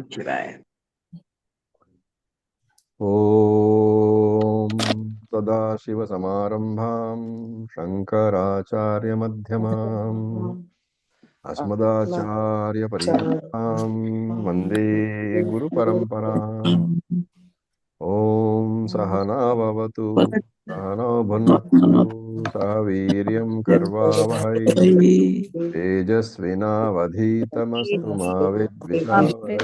Shivaya. Om Sadashivasamarambham Shankaracharyamadhyamam Asmadacharyapariyantam Vande Guru Paramparam. Om Sahana Bhavatu Sahana Bhunaktu Sahaviryam Karvavahai Tejasvinavadhitamastu ma vidvishavahai.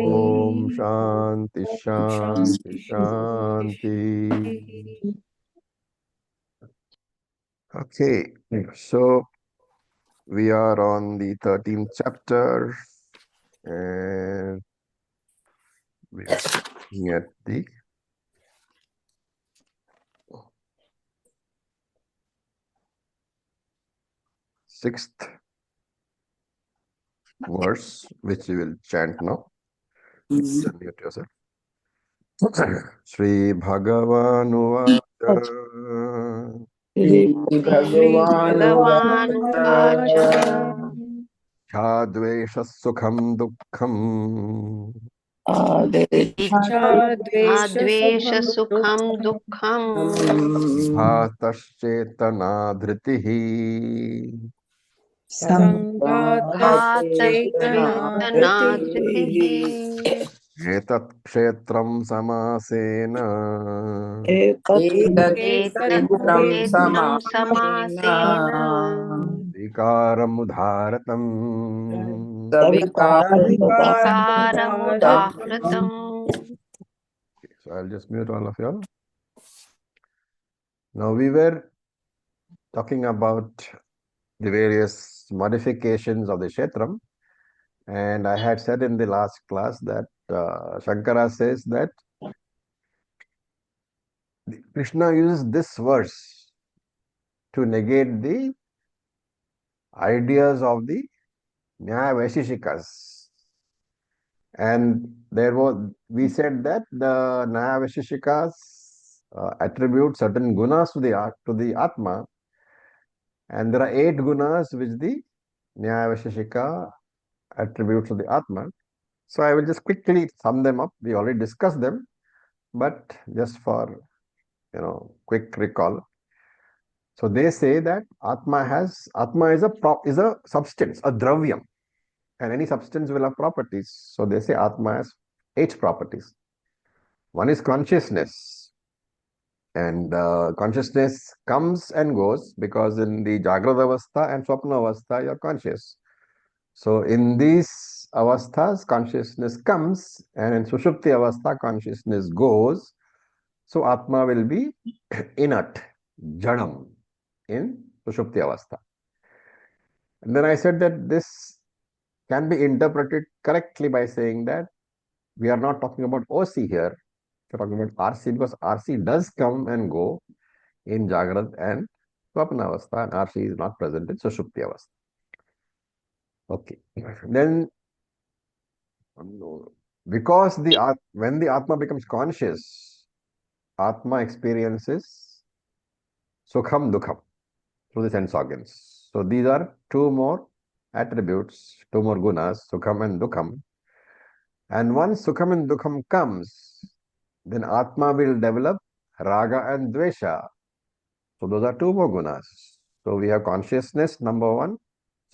Om Shanti Shanti Shanti. Okay, so we are on the 13th chapter and we are looking at the sixth verse, which we will chant now. Unmute yourself. Shri Bhagavanuvacha Bhagavanuvacha Chadvesha Sukham Dukkham Advesha Sukham Dukkham Bhataschetana Dhritihi Bhatastritanagritihi Etat Kshetram Samasena Etat Kshetram Samasena Vikaramudharatam. Vikaramudahratam. So I'll just mute all of you all. Now we were talking about the various modifications of the Kshetram, and I had said in the last class that Shankara says that Krishna uses this verse to negate the ideas of the Nyaya Vaisheshikas. And we said that the Nyaya Vaisheshikas attribute certain gunas to the Atma, and there are 8 gunas which the Nyaya Vaisheshika attributes to the Atma. So I will just quickly sum them up. We already discussed them, but just for quick recall. So they say that Atma is a substance, a dravyam, and any substance will have properties. So they say Atma has 8 properties. One is consciousness, and consciousness comes and goes because in the Jagrada Avastha and Swapna Avastha you are conscious. So in these avasthas, consciousness comes, and in Sushupti Avastha, consciousness goes. So Atma will be inert, jadam, in Sushupti Avastha. And then I said that this can be interpreted correctly by saying that we are not talking about OC here, we're talking about RC, because RC does come and go in Jagrad and Swapna Avastha, and RC is not present in Sushupti Avastha. Okay. Then because when the Atma becomes conscious, Atma experiences Sukham Dukham through the sense organs. So these are 2 more attributes, 2 more gunas, Sukham and Dukham. And once Sukham and Dukham comes, then Atma will develop Raga and Dvesha. So those are 2 more gunas. So we have consciousness, number 1,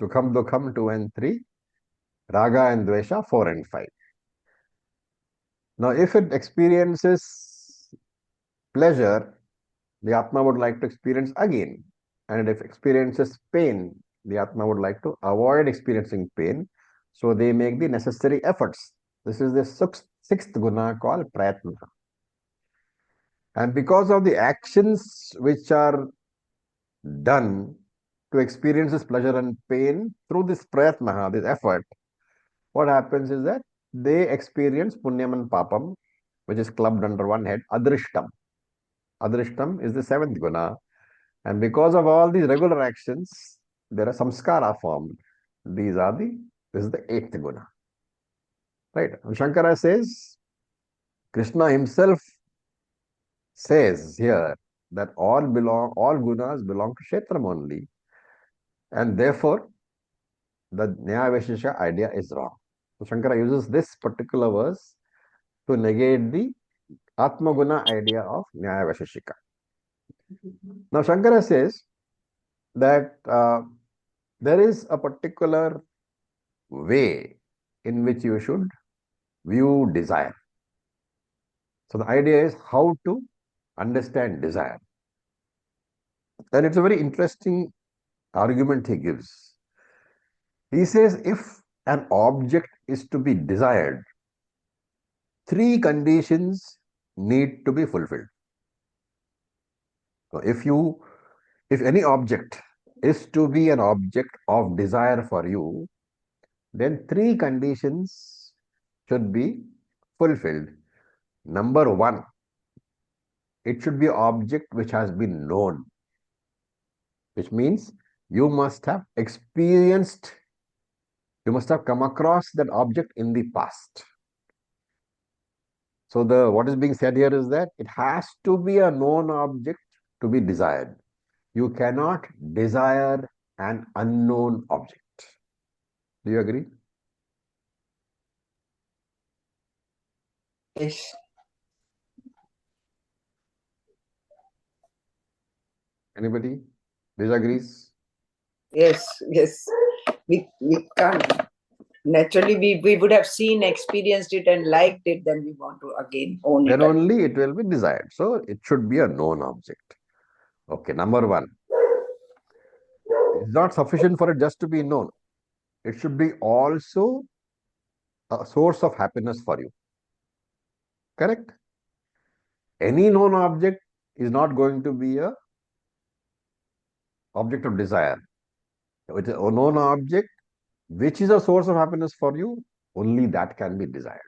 Sukham Dukham 2 and 3, Raga and Dvesha 4 and 5. Now if it experiences pleasure, the Atma would like to experience again. And if it experiences pain, the Atma would like to avoid experiencing pain. So they make the necessary efforts. This is the 6th guna called prayatna. And because of the actions which are done to experience this pleasure and pain through this prayatna, this effort, what happens is that they experience punyam and papam, which is clubbed under one head, adrishtam. Adrishtam is the 7th guna. And because of all these regular actions, there are samskara formed. This is the 8th guna. Right? And Shankara says, Krishna himself says here that all gunas belong to Kshetram only. And therefore, the Nyaya Vaishesha idea is wrong. So Shankara uses this particular verse to negate the Atmaguna idea of Nyaya Vaisheshika. Now Shankara says that there is a particular way in which you should view desire. So the idea is how to understand desire. And it's a very interesting argument he gives. He says if an object is to be desired, three conditions need to be fulfilled. So if any object is to be an object of desire for you, then three conditions should be fulfilled. Number one, it should be an object which has been known, which means you must have experienced, you must have come across that object in the past. So what is being said here is that it has to be a known object to be desired. You cannot desire an unknown object. Do you agree? Yes. Anybody disagrees? Yes. Yes. We can't. Naturally, we would have seen, experienced it and liked it, then we want to again own Then it. only it will be desired. So it should be a known object. Okay, number one. It's not sufficient for it just to be known. It should be also a source of happiness for you. Correct? Any known object is not going to be a object of desire. It is a known object which is a source of happiness for you, only that can be desired.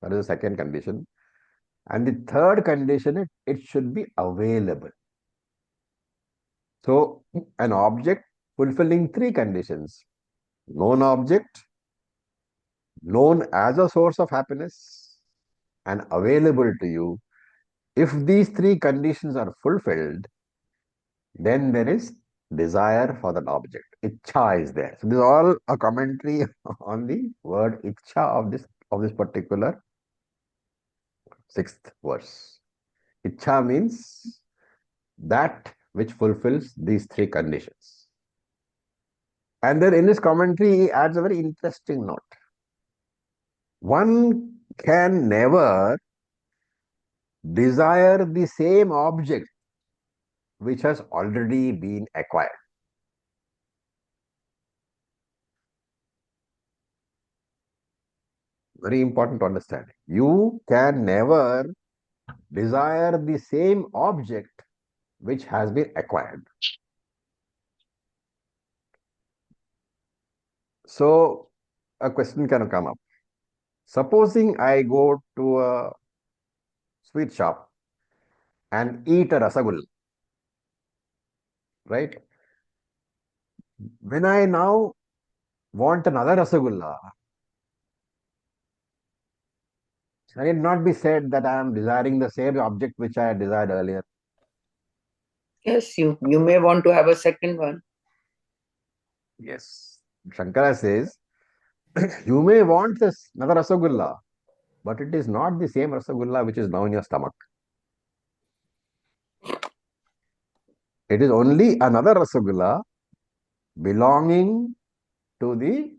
That is the second condition. And the third condition, it should be available. So an object fulfilling three conditions: known object, known as a source of happiness, and available to you. If these three conditions are fulfilled, then there is desire for that object. Ichha is there. So this is all a commentary on the word ichha of this particular sixth verse. Ichha means that which fulfills these three conditions. And then in his commentary, he adds a very interesting note. One can never desire the same object which has already been acquired. Very important to understand. You can never desire the same object which has been acquired. So a question can come up. Supposing I go to a sweet shop and eat a rasagulla, right? When I now want another rasagulla, can it not be said that I am desiring the same object which I had desired earlier? Yes, you may want to have a second one. Yes. Shankara says, you may want this another rasagulla, but it is not the same rasagulla which is now in your stomach. It is only another rasagulla belonging to the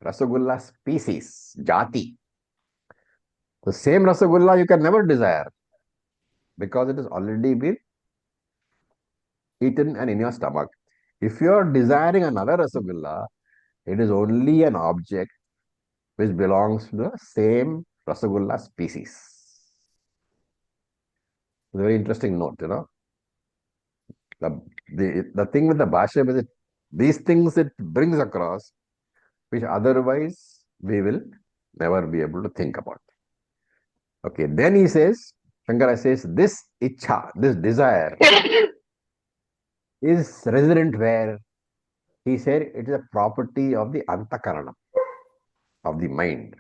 rasagulla species, jati. The same rasagulla you can never desire because it has already been eaten and in your stomach. If you are desiring another rasagulla, it is only an object which belongs to the same rasagulla species. It's a very interesting note, you know. The thing with the Bhashya is these things it brings across, which otherwise we will never be able to think about. Okay, then he says, Shankara says, this ichha, this desire is resident where? He said it is a property of the antakaranam, of the mind.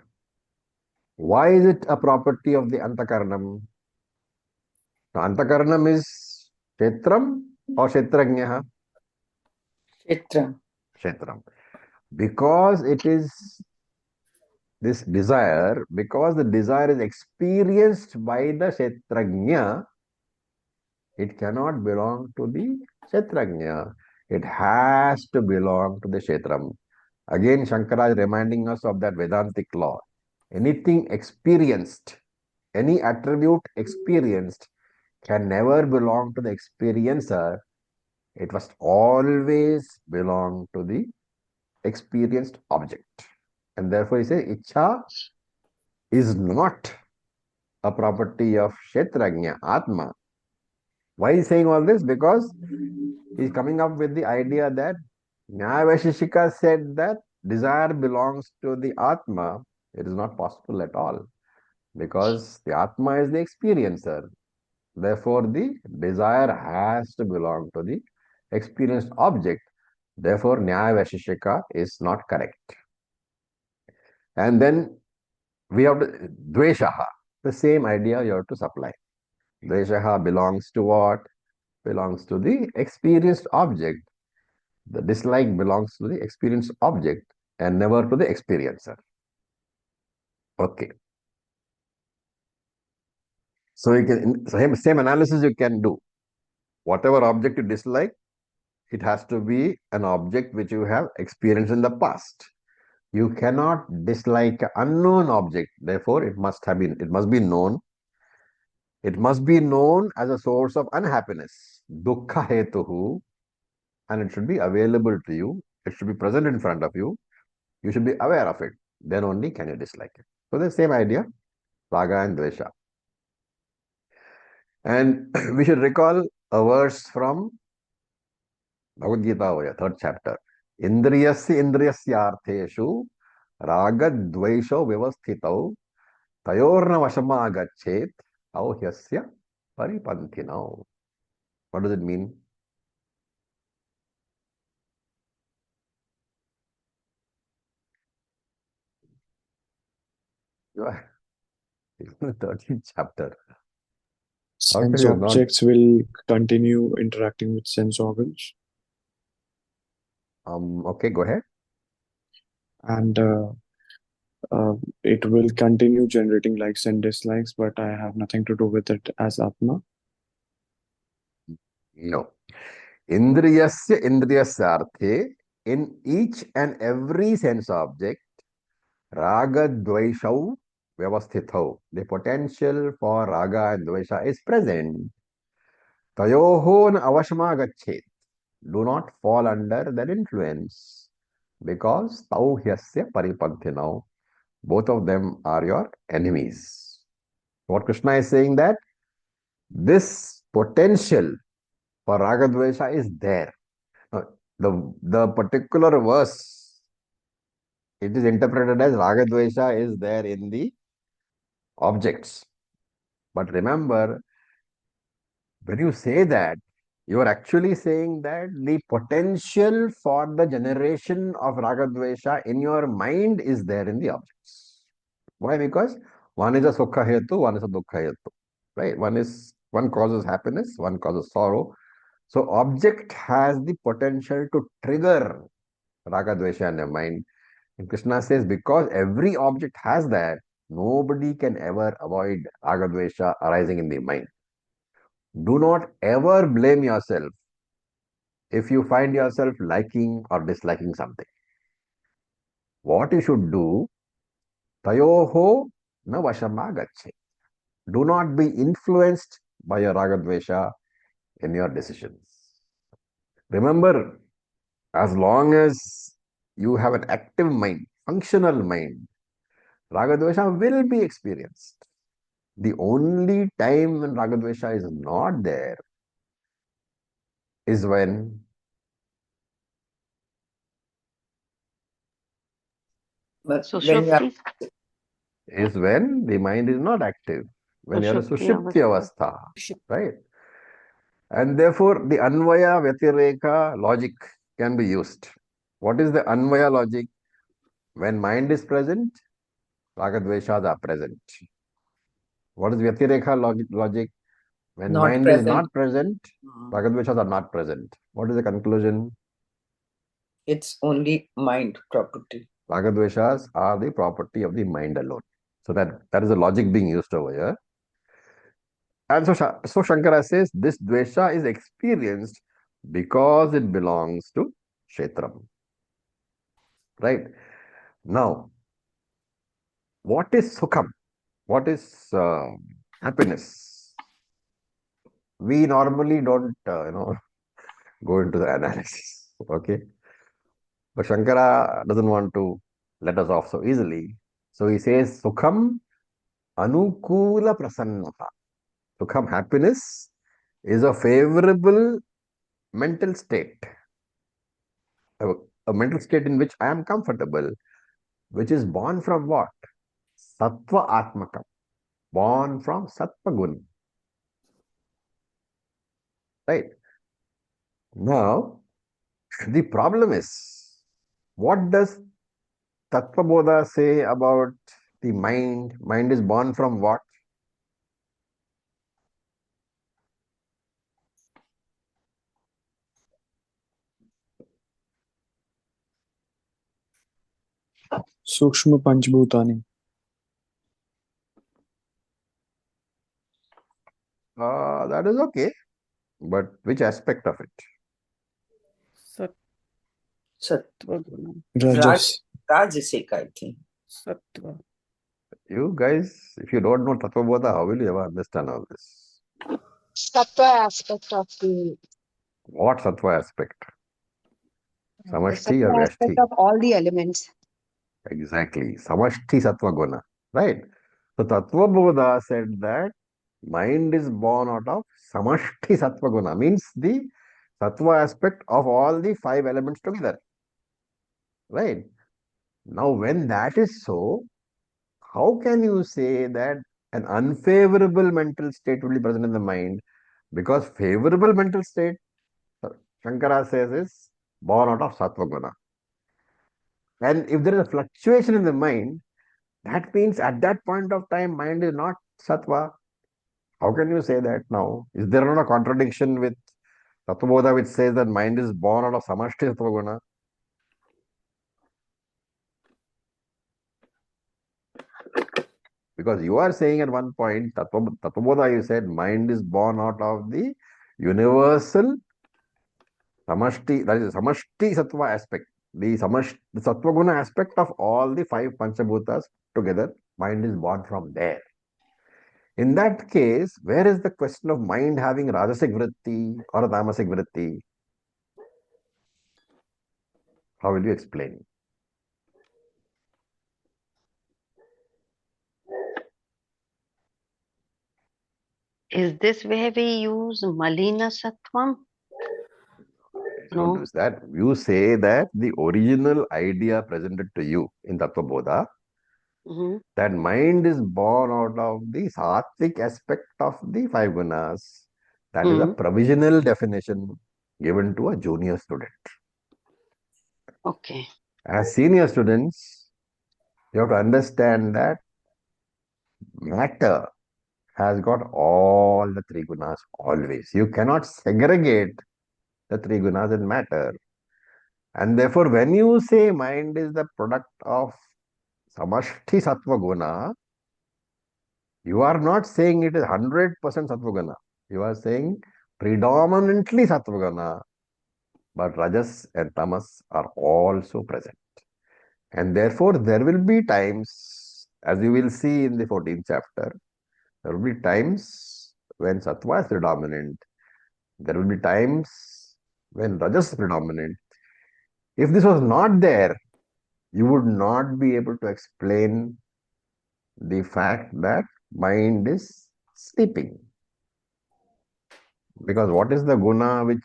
Why is it a property of the antakaranam? Now, antakaranam is Kshetram or Kshetrajnaha? Kshetram. Kshetram. Because it is this desire, because the desire is experienced by the Kshetrajna, it cannot belong to the Kshetrajna. It has to belong to the Kshetram. Again, Shankara is reminding us of that Vedantic law. Anything experienced, any attribute experienced can never belong to the experiencer. It must always belong to the experienced object. And therefore, he says, Ichha is not a property of Kshetrajna, Atma. Why is he saying all this? Because he's coming up with the idea that Nyaya Vaisheshika said that desire belongs to the Atma. It is not possible at all because the Atma is the experiencer. Therefore, the desire has to belong to the experienced object. Therefore, Nyaya Vaisheshika is not correct. And then we have Dveshaha. The same idea you have to supply. Dveshaha belongs to what? Belongs to the experienced object. The dislike belongs to the experienced object and never to the experiencer. Okay. So you can same analysis you can do. Whatever object you dislike, it has to be an object which you have experienced in the past. You cannot dislike an unknown object. Therefore, it must be known. It must be known as a source of unhappiness. Dukkha hetuhu, and it should be available to you. It should be present in front of you. You should be aware of it. Then only can you dislike it. So the same idea, raga and dvesha. And we should recall a verse from Bhagavad Geeta, 3rd chapter. Indriyasya indriyasyartheshu ragadvaisho vyavasthitau tayorna vashama agachet auhyasya paripanthinau. What does it mean? You are in the 13th chapter. Sense objects will continue interacting with sense organs. Okay, go ahead. And it will continue generating likes and dislikes, but I have nothing to do with it as Atma. No. Indriyasya indriyasyarthe, in each and every sense object, raga dvaishau vyavasthithau, the potential for raga and dvaisha is present. Tayoho na avashma gachet, do not fall under their influence, because tau hyasya paripanthinau, both of them are your enemies. What Krishna is saying that this potential for raga dvaisha is there. The particular verse, it is interpreted as raga dvaisha is there in the objects. But remember, when you say that, you are actually saying that the potential for the generation of raga dvesha in your mind is there in the objects. Why? Because one is a sukha hetu, one is a dukkha hetu. Right? One causes happiness, one causes sorrow. So object has the potential to trigger raga dvesha in your mind. And Krishna says, because every object has that, nobody can ever avoid raga dvesha arising in the mind. Do not ever blame yourself if you find yourself liking or disliking something. What you should do, tayoho na vashama gacche. Do not be influenced by your raga dvesha in your decisions. Remember, as long as you have an active mind, functional mind, raga dvesha will be experienced. The only time when raga dvesha is not there is when Sushupti. when the mind is not active, when you are in Sushupti sushupti avastha, right? And therefore, the Anvaya Vyatireka logic can be used. What is the Anvaya logic? When mind is present, Ragadveshas are present. What is Vyatireka logic? When Not mind present. is not present, Ragadveshas are not present. What is the conclusion? It's only mind property. Ragadveshas are the property of the mind alone. So that is the logic being used over here. And so Shankara says this dvesha is experienced because it belongs to Kshetram. Right? Now, what is Sukham? What is happiness? We normally don't, go into the analysis. Okay? But Shankara doesn't want to let us off so easily. So he says, Sukham Anukula Prasannata. Sukham, happiness, is a favorable mental state. A mental state in which I am comfortable, which is born from what? Sattva Atmakam. Born from Sattva Gun. Right? Now, the problem is, what does Tattva Bodha say about the mind? Mind is born from what? Sukshma Panchbhutani. That is okay. But which aspect of it? Sattva. Rajas. Rajasic, I think. Sattva. You guys, if you don't know Tattva Bodha, how will you ever understand all this? Sattva aspect of the What Sattva aspect? Samashti or sattva aspect Vyashti? of all the elements. Exactly. Samashti Sattva Guna. Right? So Tattva Bodha said that mind is born out of Samashti Sattva Guna. Means the Sattva aspect of all the five elements together. Right? Now when that is so, how can you say that an unfavorable mental state will be present in the mind? Because favorable mental state, Shankara says, is born out of Sattva Guna. And if there is a fluctuation in the mind, that means at that point of time, mind is not Sattva. How can you say that now? Is there not a contradiction with Tattvabodha which says that mind is born out of Samashti Sattva Guna? Because you are saying at one point, Tattvabodha, you said mind is born out of the universal Samashti, that is Samashti Sattva aspect. The Sattva Guna aspect of all the five Panchabhutas together, mind is born from there. In that case, where is the question of mind having Rajasic Vritti or a Tamasic Vritti? How will you explain? Is this where we use Malina Sattvam? Don't use that. You say that the original idea presented to you in Tattva Bodha, that mind is born out of the sattvic aspect of the five gunas. That is a provisional definition given to a junior student. Okay. As senior students, you have to understand that matter has got all the three gunas always. You cannot segregate the three gunas in matter. And therefore, when you say mind is the product of Samashti Sattva Guna, you are not saying it is 100% Sattva Guna. You are saying predominantly Sattva Guna, but Rajas and Tamas are also present. And therefore, there will be times, as you will see in the 14th chapter, there will be times when Sattva is predominant. There will be times when Rajas is predominant. If this was not there, you would not be able to explain the fact that mind is sleeping. Because what is the guna which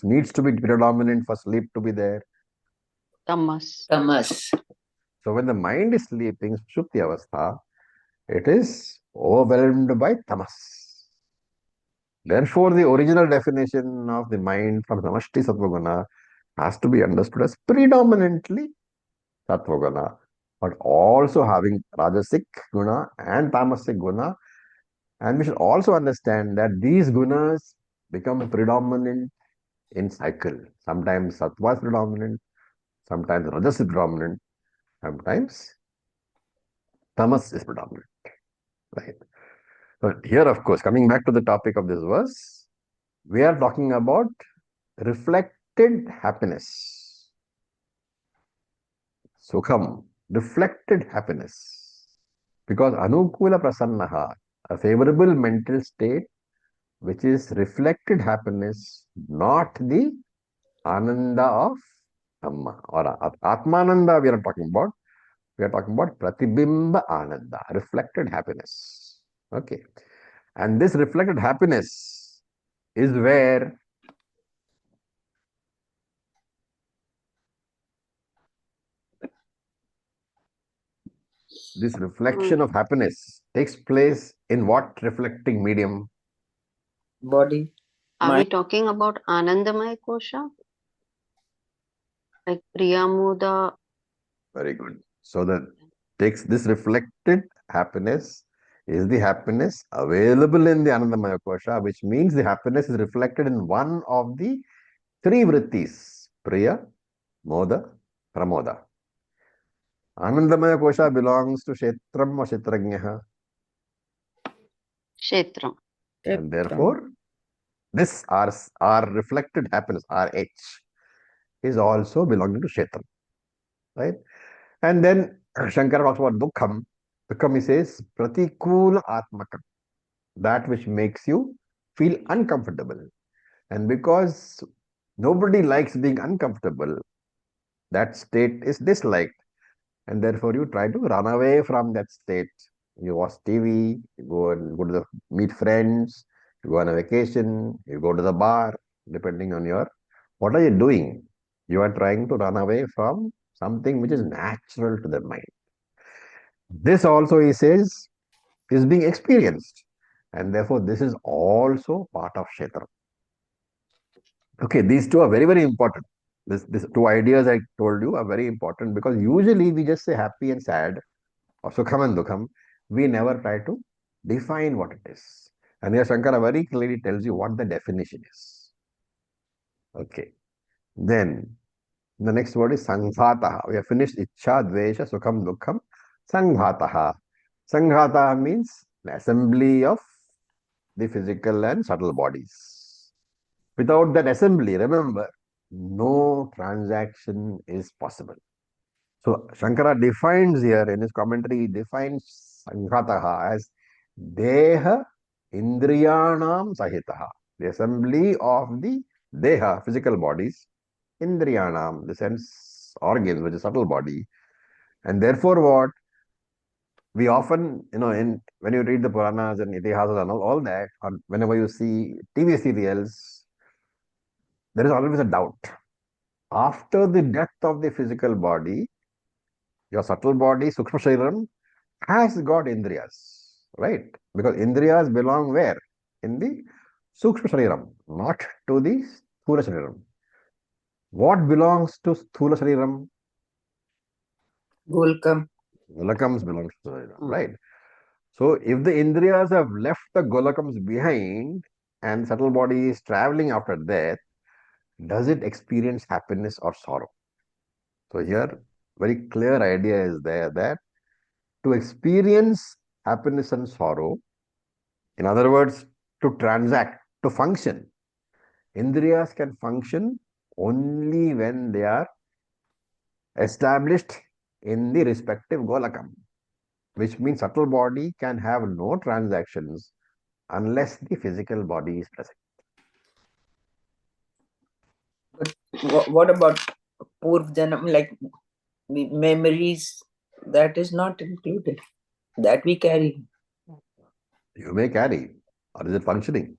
needs to be predominant for sleep to be there? Tamas. Tamas. So when the mind is sleeping, Sushupti Avastha, it is overwhelmed by tamas. Therefore, the original definition of the mind from Samashti Sattva Guna has to be understood as predominantly Sattva Guna, but also having Rajasic Guna and Tamasic Guna. And we should also understand that these gunas become predominant in cycle. Sometimes Sattva is predominant, sometimes Rajas is predominant. Sometimes tamas is predominant. Right. But here, of course, coming back to the topic of this verse, we are talking about reflected happiness. Sukham, reflected happiness. Because anukula prasannaha, a favorable mental state, which is reflected happiness, not the ananda of Amma or Atmananda we are not talking about. We are talking about Pratibimba Ananda, reflected happiness. Okay. And this reflected happiness is where this reflection of happiness takes place in what reflecting medium? Body, Are we mind. talking about Anandamaya Kosha? Like Priyamoda? Very good. So that takes this reflected happiness is the happiness available in the Anandamaya Kosha, which means the happiness is reflected in one of the three vrittis, Priya, Moda, Pramoda. Anandamaya Kosha belongs to Kshetram or Kshetrajnaha, Kshetram. and therefore this our reflected happiness, RH, is also belonging to Kshetram, right? And then Shankara talks about Dukkham. Dukkham, he says, Pratikula Atmakam, that which makes you feel uncomfortable. And because nobody likes being uncomfortable, that state is disliked. And therefore you try to run away from that state. You watch TV, you go to meet friends, you go on a vacation, you go to the bar, depending on your what are you doing? You are trying to run away from something which is natural to the mind. This also, he says, is being experienced. And therefore, this is also part of Kshetra. Okay, these two are very, very important. These two ideas I told you are very important because usually we just say happy and sad or sukham and dukham. We never try to define what it is. And here Shankara very clearly tells you what the definition is. Okay. Then the next word is sanghataha. We have finished ichha, dvesha, sukham, dukham. Sanghataha. Sanghataha means the assembly of the physical and subtle bodies. Without that assembly, remember, no transaction is possible. So Shankara defines here in his commentary, he defines Sanghataha as Deha Indriyanam Sahitaha, the assembly of the Deha, physical bodies, Indriyanam, the sense organs, which is subtle body. And therefore what? We often, when you read the Puranas and Itihasas and all that, or whenever you see TV serials, there is always a doubt. After the death of the physical body, your subtle body, Sukshma Shariram, has got Indriyas, right? Because Indriyas belong where? In the Sukshma Shariram, not to the Sthula Shariram. What belongs to Sthula Shariram? Golkam. Golakams belongs to Shariram, right? So if the Indriyas have left the Golakams behind and subtle body is traveling after death, does it experience happiness or sorrow? So here, very clear idea is there that to experience happiness and sorrow, in other words, to transact, to function, Indriyas can function only when they are established in the respective Golakam, which means subtle body can have no transactions unless the physical body is present. But what about Purv Janam, like memories? That is not included. That we carry. You may carry, or is it functioning?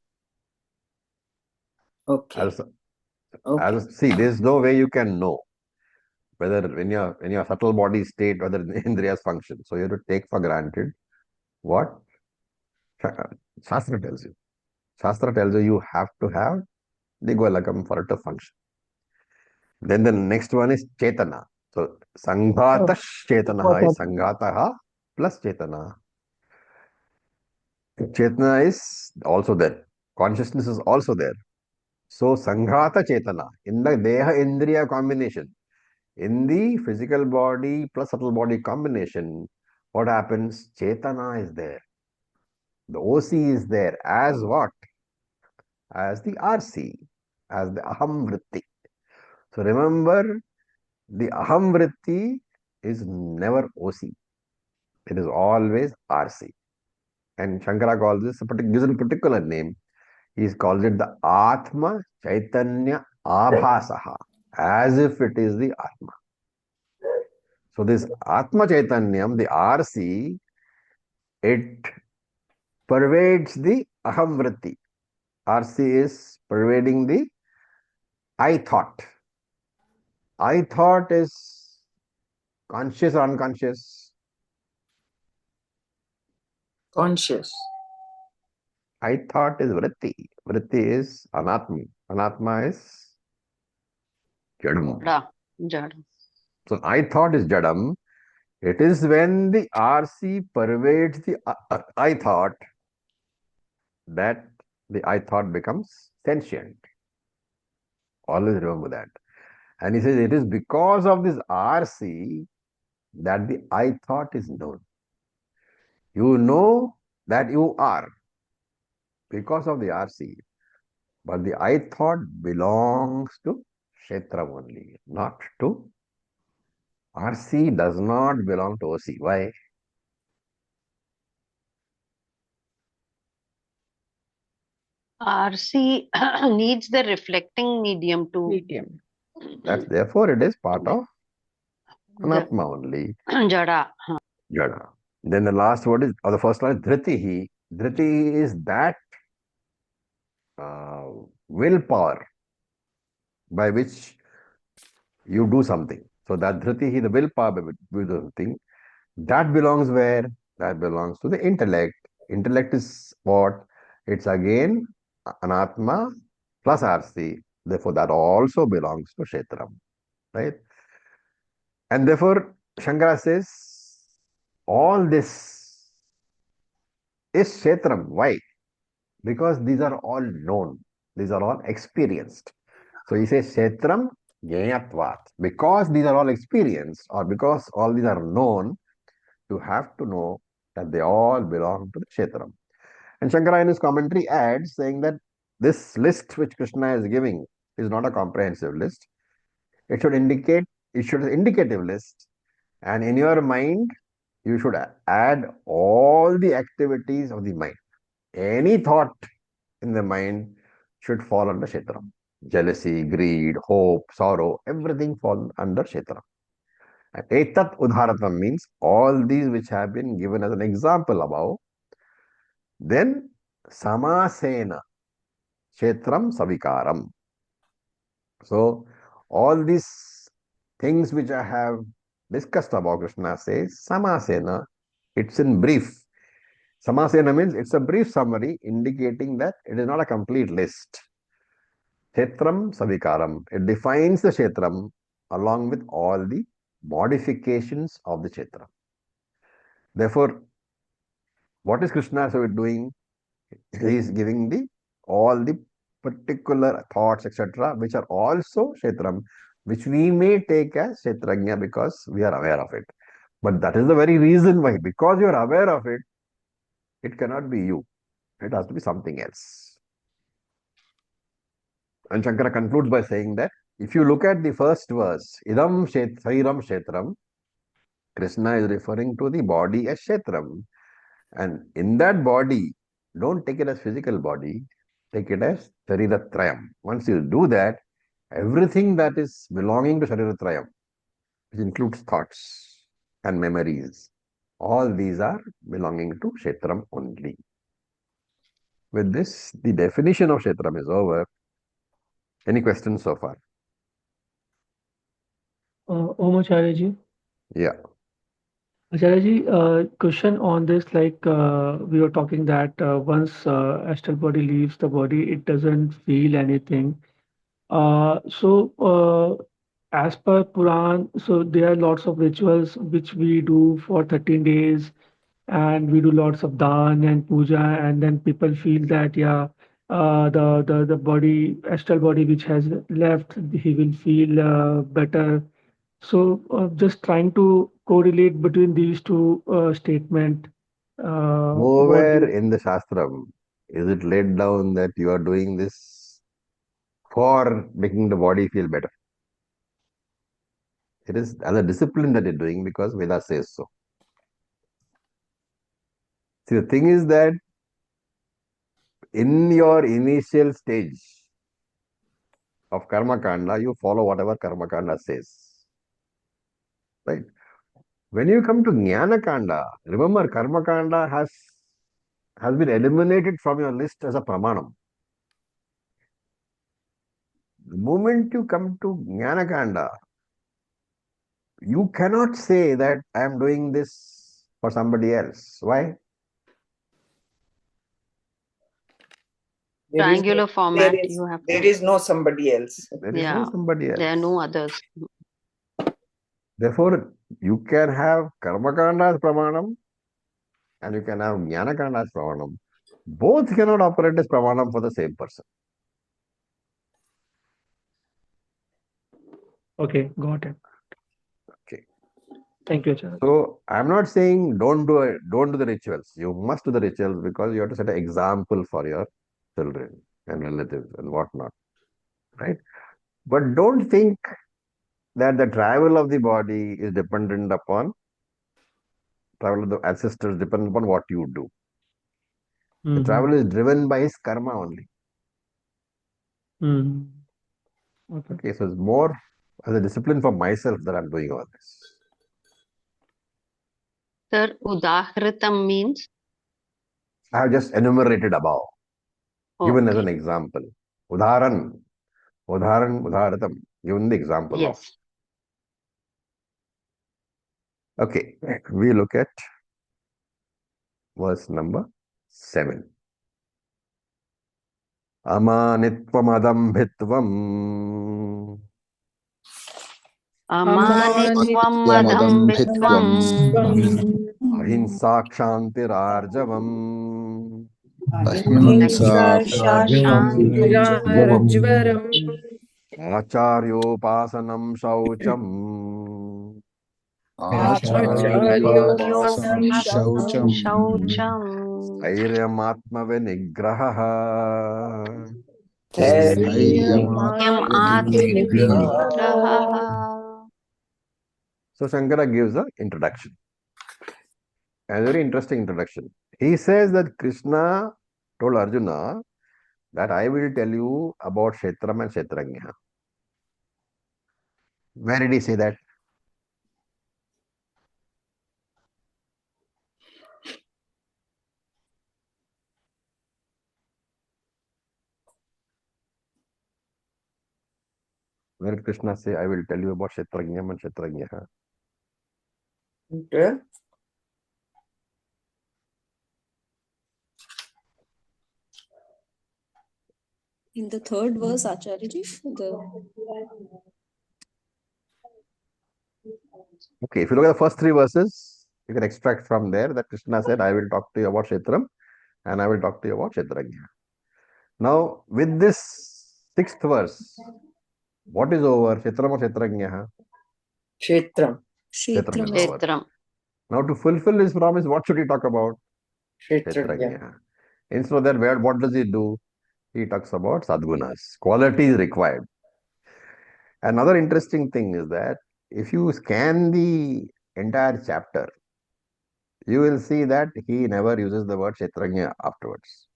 Okay. See, there is no way you can know whether in your subtle body state whether the Indriyas function. So you have to take for granted what Shastra tells you. Shastra tells you have to have the Golakam for it to function. Then the next one is Chetana. So Sanghata Chetana is Sanghataha plus Chetana. Chetana is also there. Consciousness is also there. So Sanghata Chetana in the Deha Indriya combination. In the physical body plus subtle body combination, what happens? Chetana is there. The OC is there as what? As the RC, as the Aham Vritti. So remember, the Aham Vritti is never OC. It is always RC. And Shankara calls this, gives it a particular name. He calls it the Atma Chaitanya Abhasaha, as if it is the Atma. So this Atma Chaitanyam, the RC, it pervades the Aham Vritti. RC is pervading the I thought. I thought is conscious or unconscious? Conscious. I thought is vritti. Vritti is anatma. Anatma is jadam. Jada. So I thought is jadam. It is when the RC pervades the I thought that the I thought becomes sentient. Always remember that. And he says it is because of this RC that the I thought is known. You know that you are because of the RC. But the I thought belongs to Kshetra only, not to RC does not belong to OC. Why? RC needs the reflecting medium to. Medium. That's therefore it is part of The Anatma only. Jada. Jada. Then the last word is, or the first line is Dhritihi. Dhriti is that willpower by which you do something. So that Dhritihi, the willpower by which you do something, that belongs where? That belongs to the intellect. Intellect is what? It's again Anatma plus RC. Therefore, that also belongs to Kshetram. Right? And therefore, Shankara says, all this is Kshetram. Why? Because these are all known. These are all experienced. So he says Kshetram Jnayatvat. Because these are all experienced or because all these are known, you have to know that they all belong to the Kshetram. And Shankara in his commentary adds saying that this list which Krishna is giving is not a comprehensive list. It should indicate, it should be an indicative list. And in your mind, you should add all the activities of the mind. Any thought in the mind should fall under Kshetram. Jealousy, greed, hope, sorrow, everything falls under Kshetram. And Etat Udharatam means all these which have been given as an example above. Then Samasena Kshetram Savikaram. So all these things which I have discussed about, Krishna says Samasena, it's in brief. Samasena means it's a brief summary indicating that it is not a complete list. Kshetram Savikaram. It defines the Kshetram along with all the modifications of the Kshetram. Therefore, what is Krishna doing? He is giving the all the particular thoughts, etc., which are also Kshetram, which we may take as Kshetrajna because we are aware of it. But that is the very reason why. Because you are aware of it, it cannot be you. It has to be something else. And Shankara concludes by saying that if you look at the first verse, Idam Shairam Kshetram, Krishna is referring to the body as Kshetram. And in that body, don't take it as physical body, take it as Shariratrayam. Once you do that, everything that is belonging to Shariratrayam, which includes thoughts and memories, all these are belonging to Kshetram only. With this, the definition of Kshetram is over. Any questions so far? Om Acharya ji. Yeah. Acharya ji, question on this, like we were talking that once astral body leaves the body, it doesn't feel anything. As per Puran, so there are lots of rituals which we do for 13 days, and we do lots of dan and puja, and then people feel that the body, astral body which has left, he will feel better. So just trying to correlate between these two statement. What Nowhere do in the Shastram is it laid down that you are doing this for making the body feel better. It is as a discipline that you're doing because Veda says so. See, the thing is that in your initial stage of Karma Kanda, you follow whatever Karma Kanda says. Right? When you come to Jnana Kanda, remember Karma Kanda has been eliminated from your list as a pramanam. The moment you come to Jnana Kanda, you cannot say that I am doing this for somebody else. Why? There is Triangular format you have there to. is no somebody else. There is no Yeah. somebody else. There are no others. Therefore, you can have Karma Kanda as pramanam and you can have Jnana Kanda as pramanam. Both cannot operate as pramanam for the same person. Okay, got it. Okay. Thank you, Acharya. So I'm not saying don't do the rituals. You must do the rituals because you have to set an example for your children and relatives and whatnot. Right? But don't think that the travel of the body is dependent upon travel of the ancestors dependent upon what you do. The travel is driven by his karma only. Okay. Okay, so it's more as a discipline for myself that I'm doing all this. Sir, udahritam means? I have just enumerated above, given as Okay. an example. Udharan, udharatam, given the example of. Yes. Okay, we look at verse number 7. Amanitvamadambhitvam Amanitvam Amanitvam madambitvam ahimsa kshantirarjavam ahimsa shanti Shantirarjvaram acharyopasanam shaucham acharyopasanam Acharyopasanam shaucham shaucham स्थैर्यमात्म विनिग्रहः yam स्थैर्यमात्मविनिग्रहः atmanigraha. So Shankara gives the introduction. A very interesting introduction. He says that Krishna told Arjuna that I will tell you about Kshetram and Kshetrajna. Where did he say that? Where did Krishna say, I will tell you about Kshetrajna and Kshetrajna? Okay. In the third verse, Acharya, Okay, if you look at the first three verses, you can extract from there that Krishna said, I will talk to you about Kshetram and I will talk to you about Kshetrajna. Now, with this sixth verse, what is over? Kshetram or Kshetrajna? Kshetram. Kshetram is over. Kshetram. Now, to fulfill his promise, what should he talk about? Kshetrajna. Kshetrajna. Instead of that, what does he do? He talks about sadgunas. Quality is required. Another interesting thing is that if you scan the entire chapter, you will see that he never uses the word Kshetrajna afterwards.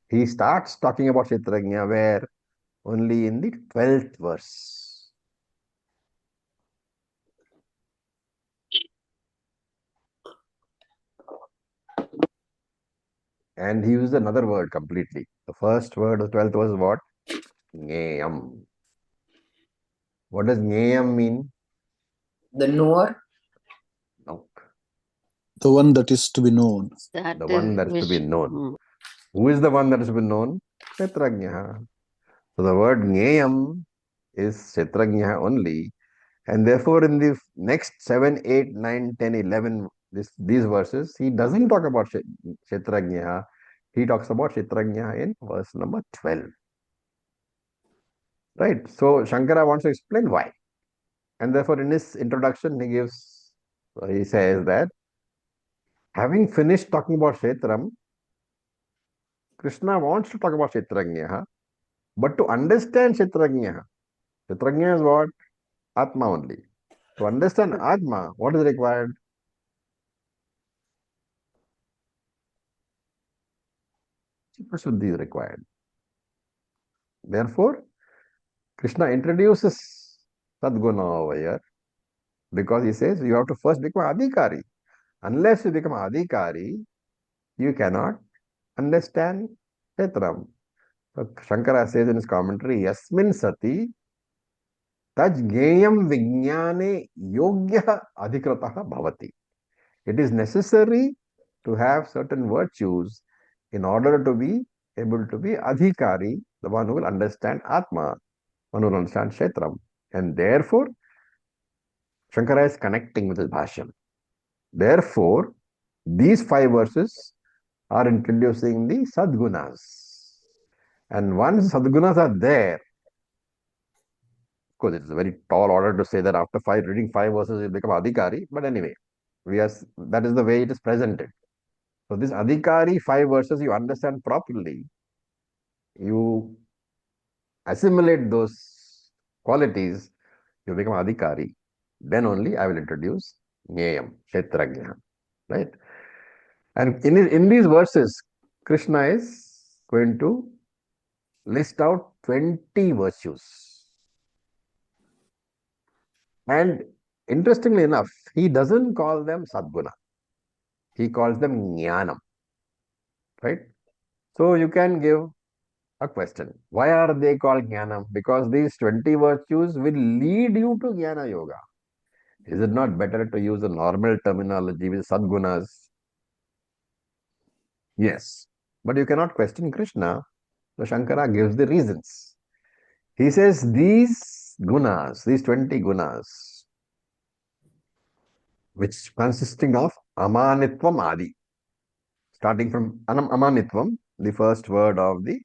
He starts talking about Kshetrajna where only in the 12th verse. And he used another word completely. The first word, the 12th was what? Jneyam. What does Jneyam mean? The knower. No. the one that is to be known. That The is one that is to be which. known. Who is the one that is to be known? Kshetrajna. So the word Jneyam is Kshetrajna only. And therefore, in the next 7, 8, 9, 10, 11, these verses, he doesn't talk about Kshetrajna. He talks about Kshetrajna in verse number 12. Right? So Shankara wants to explain why. And therefore, in his introduction, he says that having finished talking about Kshetram, Krishna wants to talk about Kshetrajna, but to understand Kshetrajna, Kshetrajna is what? Atma only. To understand Atma, what is required? Chittasuddhi is required. Therefore, Krishna introduces Sadguna over here because he says you have to first become Adhikari. Unless you become Adhikari, you cannot understand Kshetram. So Shankara says in his commentary, Yasmin Sati Tajgeyam Vijnane Yogya Adhikrataha Bhavati. It is necessary to have certain virtues in order to be able to be Adhikari, the one who will understand Atma, one who will understand Kshetram. And therefore, Shankara is connecting with his Bhashyam. Therefore, these 5 verses are introducing the Sadgunas. And once Sadgunas are there, of course, it's a very tall order to say that after reading 5 verses, you become Adhikari. But anyway, that is the way it is presented. So this Adhikari 5 verses, you understand properly, you assimilate those qualities, you become Adhikari. Then only I will introduce Nyayam, Kshetrajna. Right? And in these verses, Krishna is going to list out 20 virtues. And interestingly enough, he doesn't call them Sadguna. He calls them Jnanam. Right? So you can give a question. Why are they called Jnanam? Because these 20 virtues will lead you to Jnana Yoga. Is it not better to use a normal terminology with Sadgunas? Yes. But you cannot question Krishna. So Shankara gives the reasons. He says these gunas, these 20 gunas, which consisting of Amanitvam Adi, starting from Amanitvam, the first word of the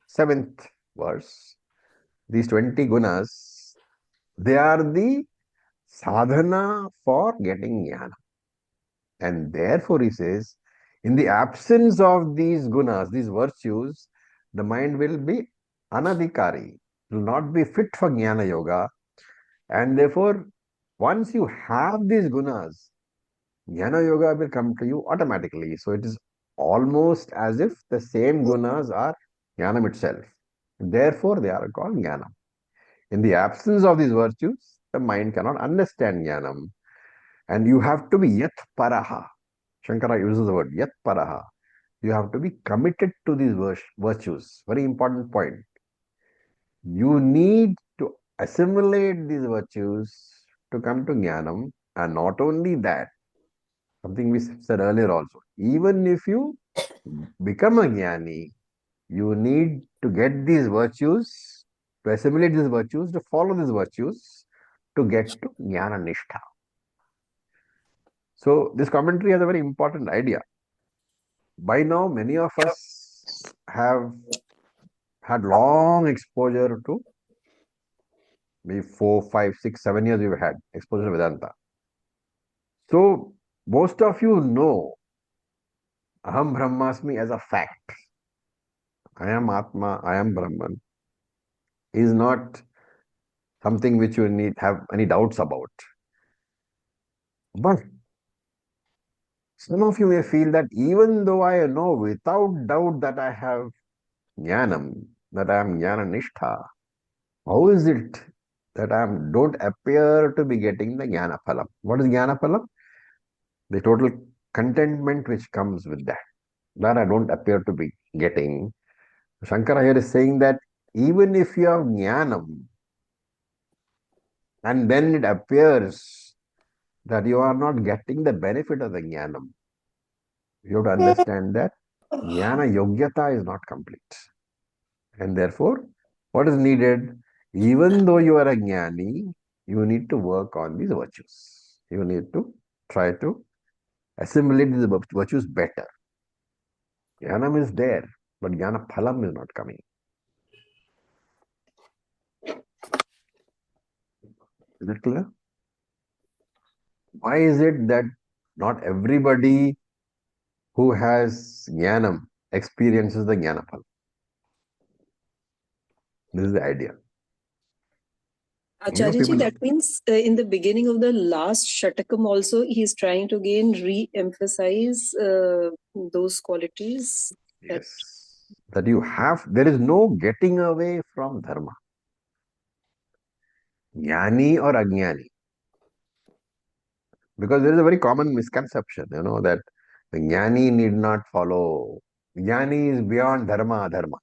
7th verse, these 20 gunas, they are the sadhana for getting jnana. And therefore, he says, in the absence of these gunas, these virtues, the mind will be anadhikari, will not be fit for jnana yoga. And therefore, once you have these gunas, jnana yoga will come to you automatically. So it is almost as if the same gunas are jnanam itself. Therefore, they are called jnanam. In the absence of these virtues, the mind cannot understand jnanam. And you have to be yat paraha. Shankara uses the word yat paraha. You have to be committed to these virtues. Very important point. You need to assimilate these virtues to come to jnanam. And not only that, something we said earlier also, even if you become a jnani, you need to get these virtues, to assimilate these virtues, to follow these virtues, to get to jnana nishtha. So this commentary has a very important idea. By now, many of us have had long exposure to maybe 4, 5, 6, 7 years we've had exposure to Vedanta. So most of you know Aham Brahmasmi as a fact. I am Atma, I am Brahman is not something which you need have any doubts about. But some of you may feel that even though I know without doubt that I have jnanam, that I am jnana nishtha, how is it that I don't appear to be getting the jnana phalam? What is jnana phalam? The total contentment which comes with that. That I don't appear to be getting. Shankara here is saying that even if you have jnanam, and then it appears that you are not getting the benefit of the jnanam, you have to understand that jnana yogyata is not complete. And therefore, what is needed? Even though you are a jnani, you need to work on these virtues. You need to try to assimilate these virtues better. Jnanam is there, but jnana phalam is not coming. Is it clear? Why is it that not everybody who has jnanam experiences the jnanapal? This is the idea. Acharya ji, People. that means in the beginning of the last Shatakam also, he's trying to again re-emphasize those qualities. Yes. That you have, there is no getting away from dharma. Jnani or ajnani. Because there is a very common misconception, that the jnani need not follow. Jnani is beyond dharma, adharma.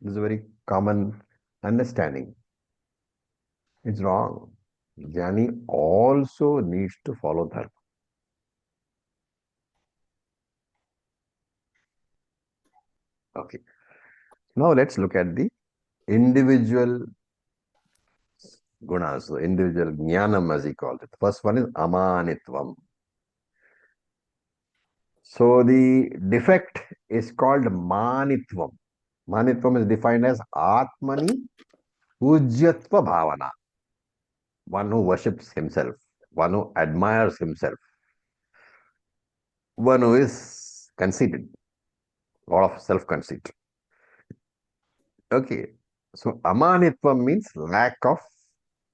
This is a very common understanding. It's wrong. Jnani also needs to follow dharma. Okay. Now let's look at the individual gunas, the individual jnanam as he calls it. First one is amanitvam. So the defect is called manitvam. Manitvam is defined as atmani pujyatva bhavana. One who worships himself, one who admires himself, one who is conceited, a lot of self-conceit. Okay, so amanitvam means lack of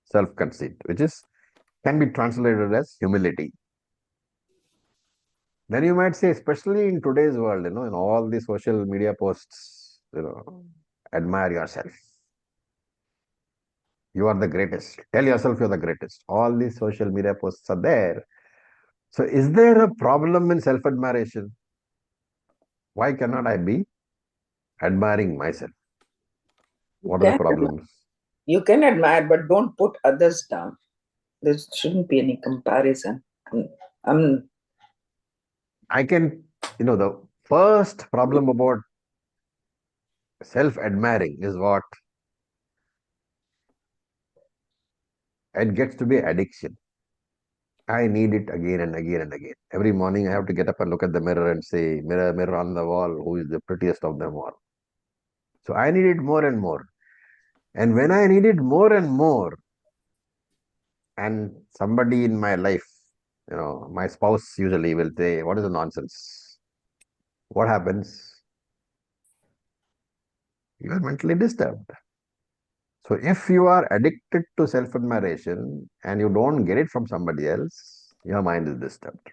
self-conceit, which can be translated as humility. Then you might say, especially in today's world, in all the social media posts, admire yourself. You are the greatest. Tell yourself you're the greatest. All these social media posts are there. So is there a problem in self-admiration? Why cannot I be admiring myself? What are the problems? You can admire, but don't put others down. There shouldn't be any comparison. I can, the first problem about self-admiring is what? It gets to be addiction. I need it again and again and again. Every morning I have to get up and look at the mirror and say, mirror, mirror on the wall, who is the prettiest of them all? So I need it more and more. And when I need it more and more, and somebody in my life, my spouse usually will say, what is the nonsense? What happens? You are mentally disturbed. So if you are addicted to self-admiration and you don't get it from somebody else, your mind is disturbed.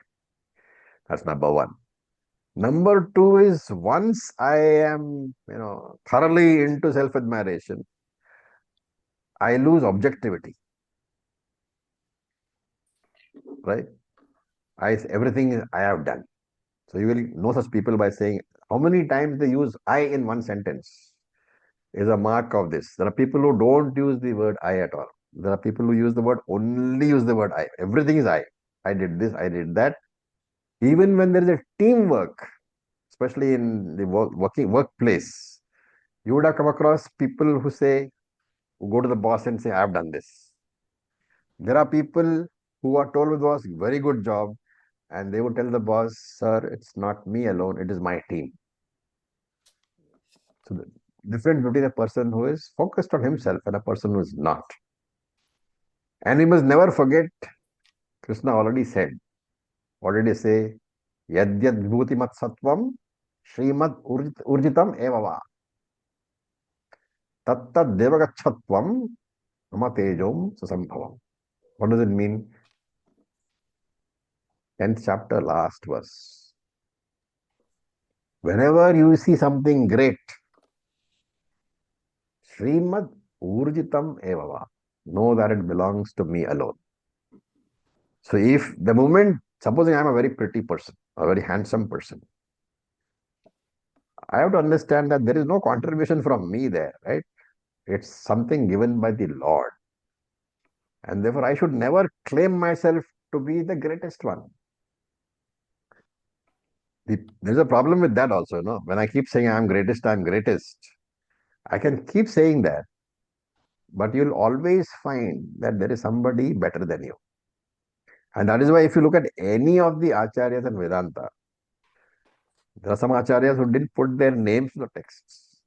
That's number one. Number two is once I am, thoroughly into self-admiration, I lose objectivity. Right? Everything I have done. So you will know such people by saying how many times they use I in one sentence is a mark of this. There are people who don't use the word I at all. There are people who use the word I. Everything is I. I did this, I did that. Even when there is a teamwork, especially in the workplace, you would have come across people who go to the boss and say, I have done this. There are people who are told with the boss, very good job, and they would tell the boss, sir, it's not me alone, it is my team. So the difference between a person who is focused on himself and a person who is not. And we must never forget, Krishna already said, what did he say? Yadyad vibhuti mat sattvam Srimad urjitam evava tattad devagachatvam amatejom susambhavam. What does it mean? 10th chapter, last verse. Whenever you see something great, Srimad urjitam evava, know that it belongs to me alone. So if the moment, supposing I'm a very pretty person, a very handsome person, I have to understand that there is no contribution from me there, right? It's something given by the Lord. And therefore, I should never claim myself to be the greatest one. There's a problem with that also, no? When I keep saying I'm greatest, I can keep saying that. But you'll always find that there is somebody better than you. And that is why if you look at any of the Acharyas and Vedanta, there are some Acharyas who didn't put their names in the texts.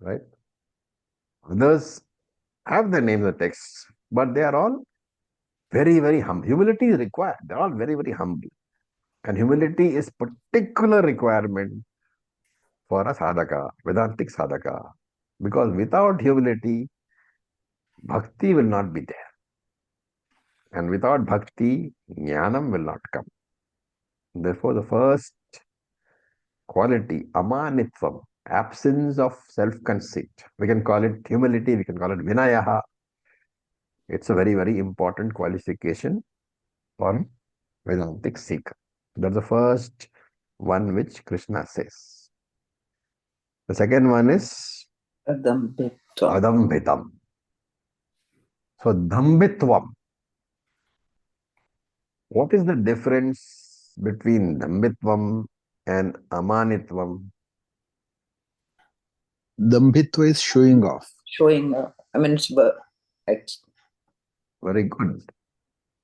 Right? Others have the names of the texts, but they are all very, very humble. Humility is required. They're all very, very humble. And humility is particular requirement for a sadhaka, Vedantic sadhaka. Because without humility, bhakti will not be there. And without bhakti, jnanam will not come. Therefore, the first quality, amanitvam, absence of self-conceit. We can call it humility, we can call it vinayaha. It's a very, very important qualification for Vedantic seeker. That's the first one which Krishna says. The second one is Adambitvam. adambitam. So, dambitvam. What is the difference between dambitvam and amanitvam? Dambhitva is showing off. Showing, I mean, it's Very good.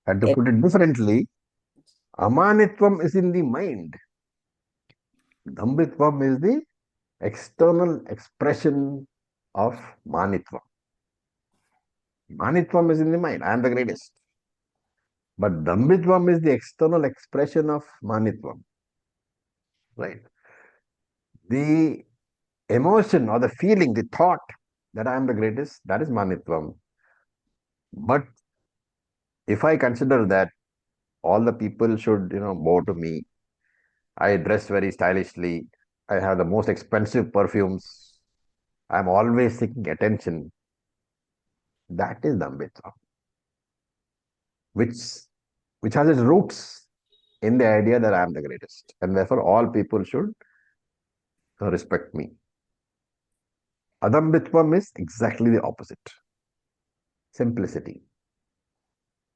And to put it differently, amanitvam is in the mind. Dambitvam is the external expression of manitvam. Manitvam is in the mind. I am the greatest. But dambitvam is the external expression of manitvam. Right? The emotion or the feeling, the thought that I am the greatest, that is manitvam. But if I consider that all the people should, bow to me, I dress very stylishly, I have the most expensive perfumes, I'm always seeking attention, that is dambitvam, which has its roots in the idea that I am the greatest, and therefore all people should respect me. Adambitvam is exactly the opposite. Simplicity.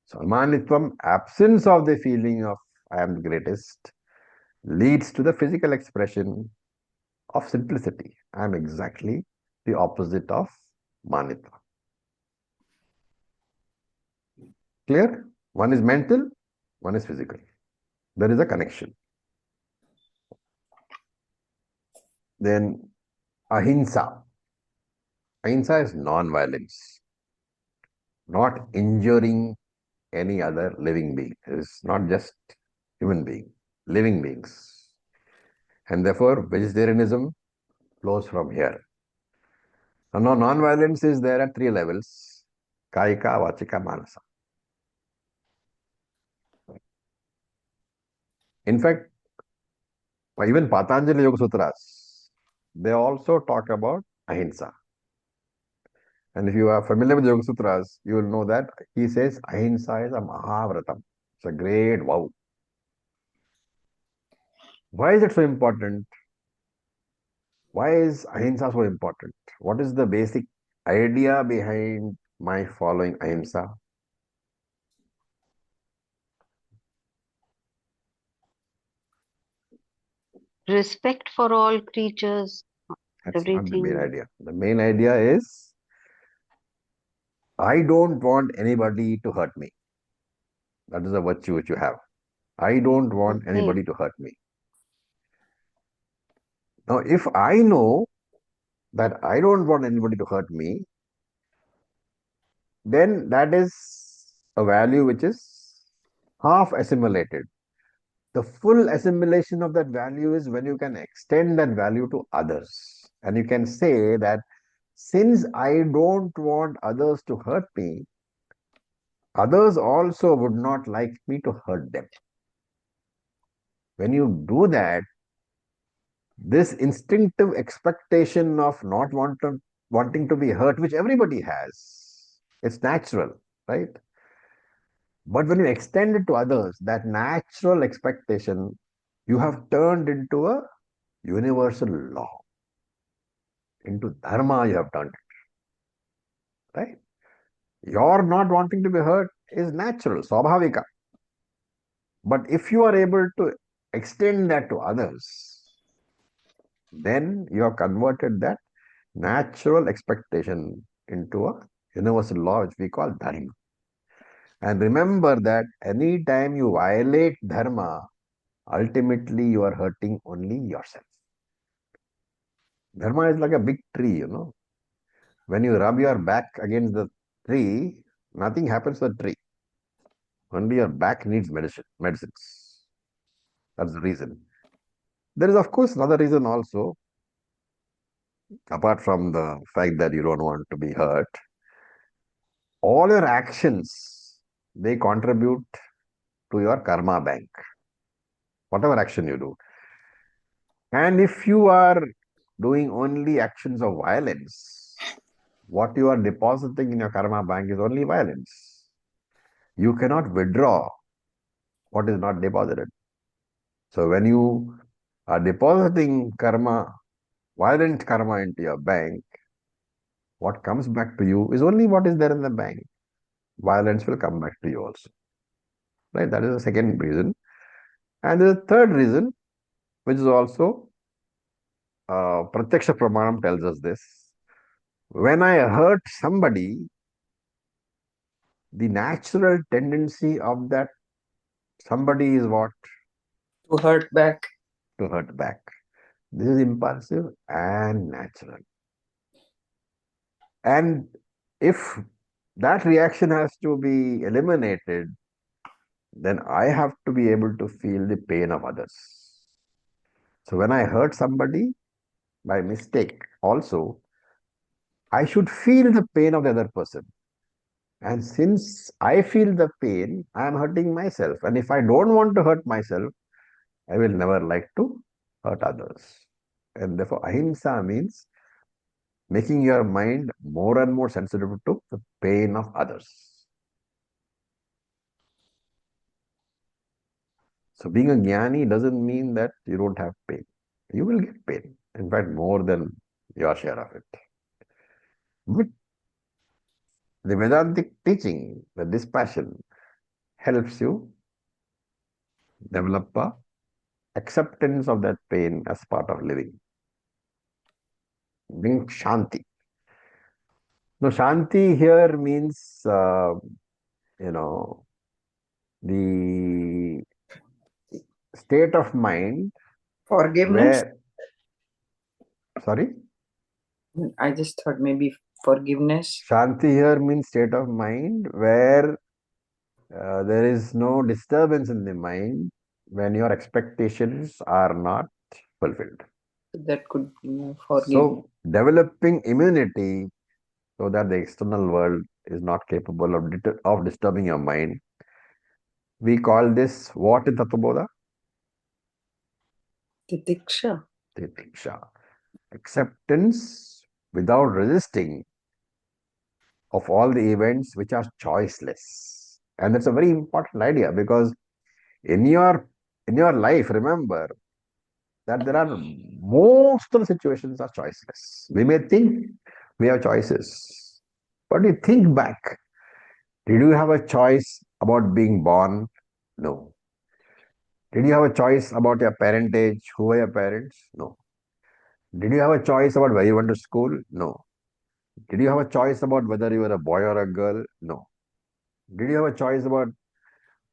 So, amanitvam, absence of the feeling of I am the greatest, leads to the physical expression of simplicity. I am exactly the opposite of manitva. Clear? One is mental, one is physical. There is a connection. Then ahimsa. Ahimsa is non-violence, not injuring any other living being. It is not just human being, living beings. And therefore, vegetarianism flows from here. So now, non-violence is there at three levels: kaika, vachika, manasa. In fact, even Patanjali Yoga Sutras, they also talk about ahimsa. And if you are familiar with Yoga Sutras, you will know that he says ahimsa is a mahavratam. It's a great vow. Why is it so important? Why is ahimsa so important? What is the basic idea behind my following ahimsa? Respect for all creatures, That's not the main everything. idea. The main idea is I don't want anybody to hurt me. That is a virtue which you have. I don't want Okay. anybody to hurt me. Now, if I know that I don't want anybody to hurt me, then that is a value which is half assimilated. The full assimilation of that value is when you can extend that value to others. And you can say that since I don't want others to hurt me, others also would not like me to hurt them. When you do that, this instinctive expectation of not wanting to be hurt, which everybody has, it's natural, right? But when you extend it to others, that natural expectation, you have turned into a universal law. Into dharma, you have turned it, right? Your not wanting to be hurt is natural, swabhavika. But if you are able to extend that to others, then you have converted that natural expectation into a universal law, which we call dharma. And remember that any time you violate dharma, ultimately you are hurting only yourself. Dharma is like a big tree, When you rub your back against the tree, nothing happens to the tree. Only your back needs medicines. That's the reason. There is, of course, another reason also, apart from the fact that you don't want to be hurt. All your actions, they contribute to your karma bank, whatever action you do. And if you are doing only actions of violence, what you are depositing in your karma bank is only violence. You cannot withdraw what is not deposited. So when you are depositing karma, violent karma into your bank, what comes back to you is only what is there in the bank. Violence will come back to you also. Right? That is the second reason. And the third reason, which is also Pratyaksha Pramanam tells us this. When I hurt somebody, the natural tendency of that somebody is what? To hurt back. To hurt back. This is impulsive and natural. And if that reaction has to be eliminated, then I have to be able to feel the pain of others. So when I hurt somebody by mistake, also, I should feel the pain of the other person. And since I feel the pain, I am hurting myself. And if I don't want to hurt myself, I will never like to hurt others. And therefore, ahimsa means making your mind more and more sensitive to the pain of others. So being a jnani doesn't mean that you don't have pain. You will get pain. In fact, more than your share of it. But the Vedantic teaching, the dispassion, helps you develop a acceptance of that pain as part of living. Bring shanti. Now, shanti here means, the state of mind Forgiveness. Sorry? I just thought maybe forgiveness. Shanti here means state of mind where there is no disturbance in the mind when your expectations are not fulfilled. That could be forgiveness. So, developing immunity so that the external world is not capable of disturbing your mind. We call this what in Tattva? Titiksha. Titiksha. Acceptance without resisting of all the events which are choiceless. And that's a very important idea because in your life, remember that there are most of the situations are choiceless. We may think we have choices, but you think back. Did you have a choice about being born? No. Did you have a choice about your parentage? Who were your parents? No. Did you have a choice about where you went to school? No. Did you have a choice about whether you were a boy or a girl? No. Did you have a choice about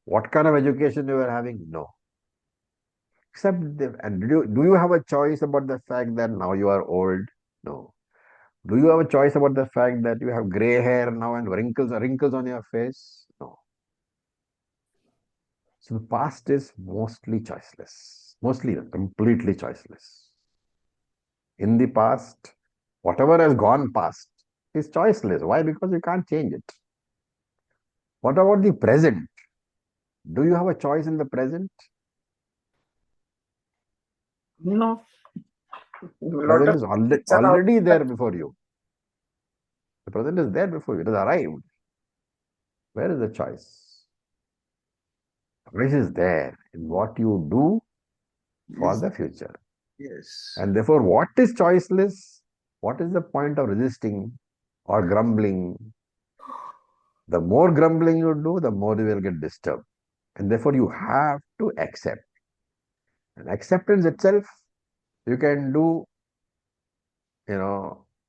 what kind of education you were having? No. And do you have a choice about the fact that now you are old? No. Do you have a choice about the fact that you have gray hair now and wrinkles on your face? No. So the past is mostly choiceless. Mostly, completely choiceless. In the past, whatever has gone past is choiceless. Why? Because you can't change it. What about the present? Do you have a choice in the present? No. Present is already there before you. The present is there before you. It has arrived. Where is the choice? Choice is there in what you do for the future. Yes. And therefore, what is choiceless? What is the point of resisting or grumbling? The more grumbling you do, the more you will get disturbed. And therefore, you have to accept. And acceptance itself, you can do,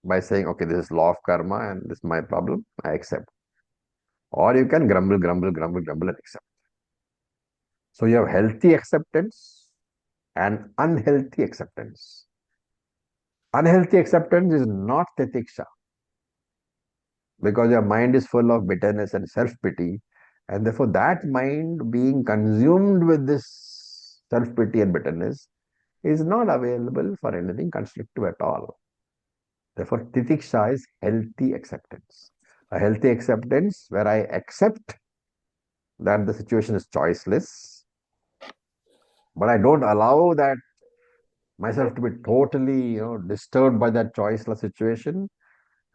by saying, okay, this is law of karma and this is my problem, I accept. Or you can grumble and accept. So you have healthy acceptance and unhealthy acceptance. Unhealthy acceptance is not titiksha. because your mind is full of bitterness and self-pity, and therefore that mind being consumed with this self-pity and bitterness is not available for anything constructive at all. Therefore, titiksha is healthy acceptance. A healthy acceptance where I accept that the situation is choiceless, but I don't allow that myself to be totally, disturbed by that choiceless situation.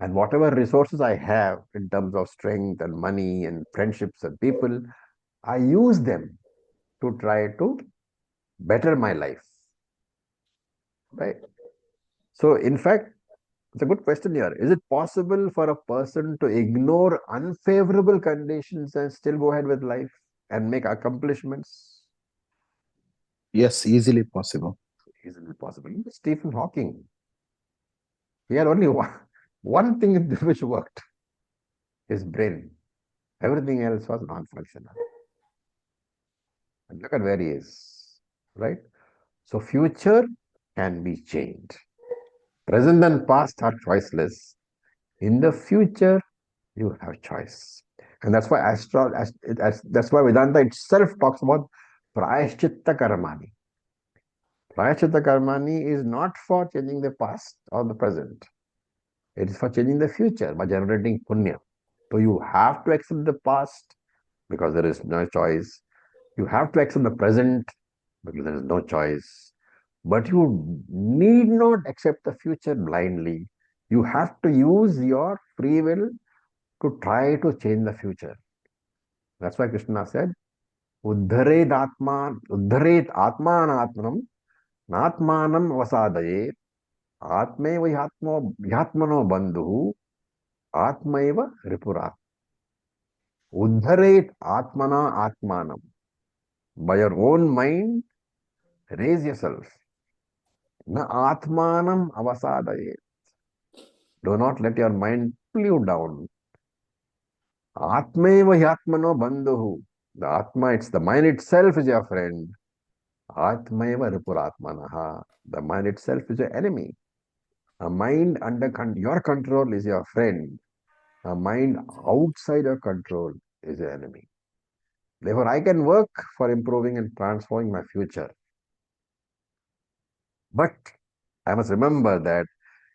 And whatever resources I have in terms of strength and money and friendships and people, I use them to try to better my life. Right? So, in fact, it's a good question here. Is it possible for a person to ignore unfavorable conditions and still go ahead with life and make accomplishments? Yes, easily possible. Easily possible. Stephen Hawking, he had only one thing which worked, his brain. Everything else was non-functional. And look at where he is, right? So future can be changed. Present and past are choiceless. In the future, you have choice. And that's why that's why Vedanta itself talks about prayaschitta karmani. Prayaschitta karmani is not for changing the past or the present. It is for changing the future by generating punya. So you have to accept the past because there is no choice. You have to accept the present because there is no choice. But you need not accept the future blindly. You have to use your free will to try to change the future. That's why Krishna said, Uddharet atmanatmanam natmanam vasadaye atmeva yatmano bandhu atmaiva ripurat. Uddharet atmana atmanam. By your own mind, raise yourself. Na atmanam avasadaye. Do not let your mind pull you down. Atmaiva yatmano bandhu. The Atma, it's the mind itself is your friend. Atmaiva ripuratmanaha. The mind itself is your enemy. A mind under your control is your friend. A mind outside your control is your enemy. Therefore, I can work for improving and transforming my future. But I must remember that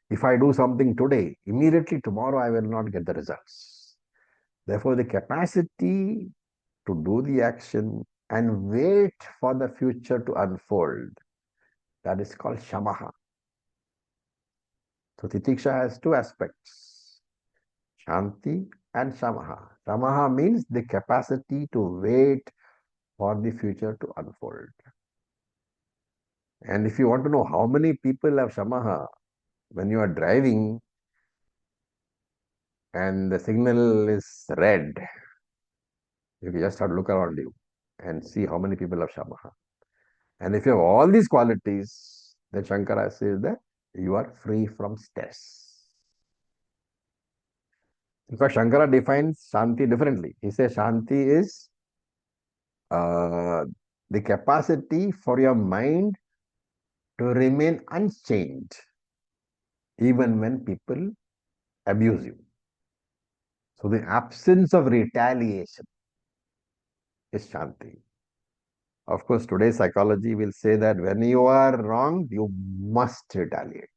if I do something today, immediately tomorrow I will not get the results. Therefore, the capacity to do the action and wait for the future to unfold, that is called shamaha. So titiksha has two aspects, shanti and shamaha. Shamaha means the capacity to wait for the future to unfold. And if you want to know how many people have shamaha, when you are driving and the signal is red, you can just have to look around you and see how many people have shamaha. And if you have all these qualities, then Shankara says that you are free from stress. In fact, Shankara defines Shanti differently. He says Shanti is the capacity for your mind to remain unchanged even when people abuse you. So the absence of retaliation is Shanti. Of course, today's psychology will say that when you are wrong, you must retaliate.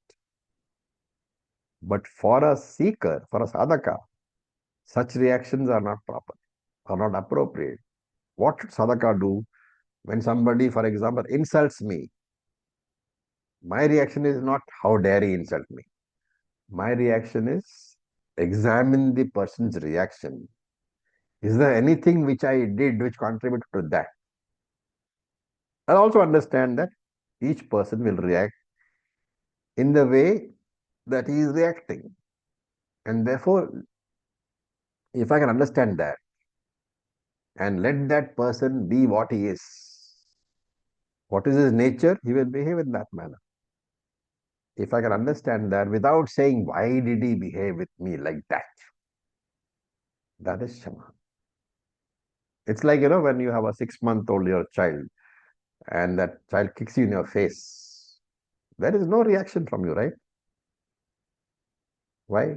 But for a seeker, for a sadhaka, such reactions are not proper, are not appropriate. What should sadhaka do when somebody, for example, insults me? My reaction is not, how dare he insult me? My reaction is, examine the person's reaction. Is there anything which I did which contributed to that? I also understand that each person will react in the way that he is reacting. And therefore, if I can understand that and let that person be what he is, what is his nature, he will behave in that manner. If I can understand that without saying, why did he behave with me like that? That is Shama. It's like, when you have a 6-month-old your child and that child kicks you in your face, there is no reaction from you, right? Why?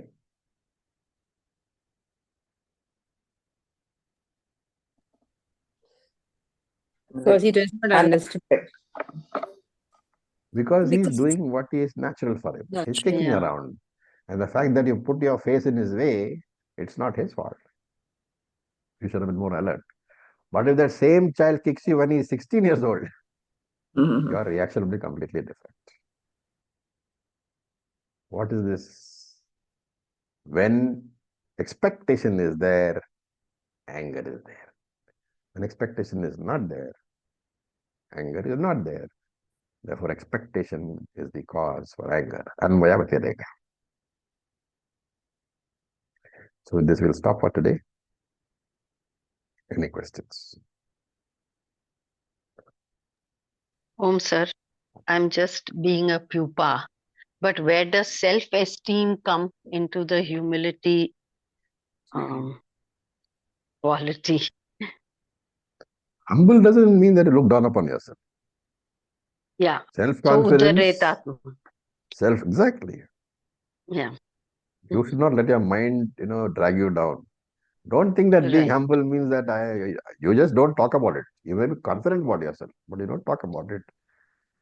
Because he does not understand. Because he's Because doing what is natural for him. He's natural. kicking Yeah. around. And the fact that you put your face in his way, it's not his fault. You should have been more alert. But if that same child kicks you when he's 16 years old, your reaction will be completely different. What is this? When expectation is there, anger is there. When expectation is not there, anger is not there. Therefore, expectation is the cause for anger. Anvaya Bhatireka. So with this, we'll stop for today. Any questions? Om sir, I'm just being a pupa. But where does self-esteem come into the humility quality? Humble doesn't mean that you look down upon yourself. Yeah. So Self-confidence, Udaretatma. exactly. Yeah. You should not let your mind, drag you down. Don't think that being Right. humble means that you just don't talk about it. You may be confident about yourself, but you don't talk about it.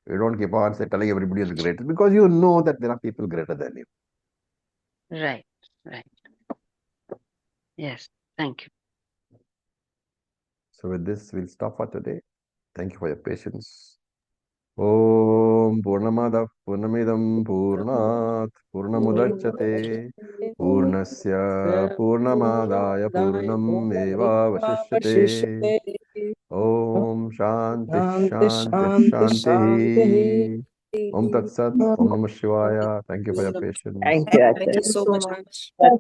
You don't keep on telling everybody is great because you know that there are people greater than you. Right. Right. Yes. Thank you. So with this, we'll stop for today. Thank you for your patience. Om Purnamada Purnamidam Purnat Purnamudachyate Purnasya Purnamadaya Purnam Eva Vashishyate. Om Shanti Shanti Shanti. Om Tat Sat. Om Namah Shivaya. Thank you for your patience. Thank you, Thank you Acharya. so much. much.